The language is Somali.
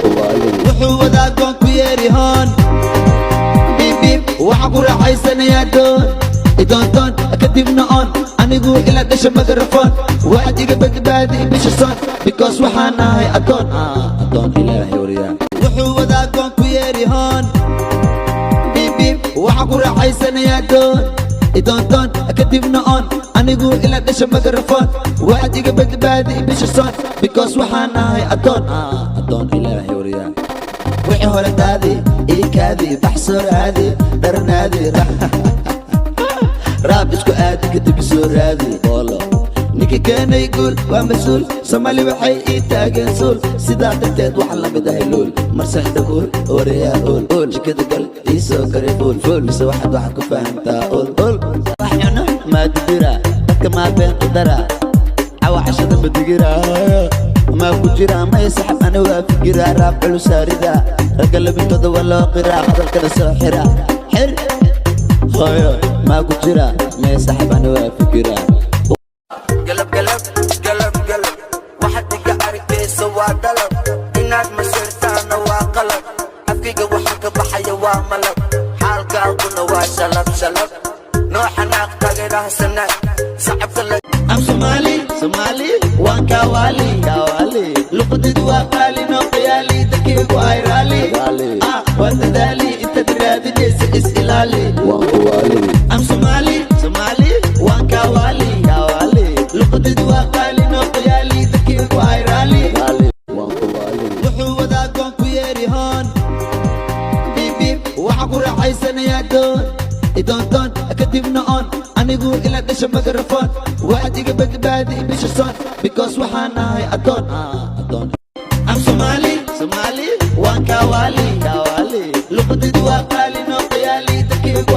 wuxuu wadaagoon ku yeeri hoon biib waxaan ku raaxaysanayaa doon idoontoon kadibna on anigu ila dhasha magarafon waxaad iga badbaadi bisha son because waxaan ahay adoon ilaahay wariyaa wuxuu wadaagoon ku yeeri hoon biib waxaan ku raaxaysanayaa doon idoontoon kadibna on anigu ila dhasha magarafon waxaad iga badbaadi bisha son because waxaan ahay adoon ilaahay wariyaa wixii hore daadi iikaadi baxsoo raadi dharanaadi raab isku aadi kadib soo raadi boolo ninka keenay guul waa mas-uul Soomaali waxay ii taageen suul sidaa darteed waxaan la mid ahay luul marsaxda guul oreyaa ool jikada gal ii soo kari fuul mise waxaad ku fahantaa ool waxyano maa dibira dadka maa been u dara cawa cashada madigira maa ku jira may saxab ana waa fikiraa raab culusaarida ragga labintooda waa loo qiraa hadalkana soo xira xir hooyo maa ku jira may saxab ana waa fikiraa قلب قلب قلب قلب واحد يقعر كيس وادلب إنك مسيرتانا وقلب حقيقة وحق بحي وملب حال قلبنا وشلب شلب نوح ناقتقره سنة صعب كلك I'm Somali وان كوالي لقدد وقالي نوقيالي دكيب وايرالي وانتدالي انت درادي جيس اسئلالي I'm Somali وان كوالي لقدد وقالي نوقيالي دكيب وايرالي wuxuu wadaagoon ku yeeri hoon biib waxaan ku raaxaysanayaa doon idoontoon kadibna on anigu ila dhasha magarafon waxaad iga badbaadi bisha son because waxaan ahay adoon I'm Somali waan kawali luqadid waa qaali noqyaali dadkii ku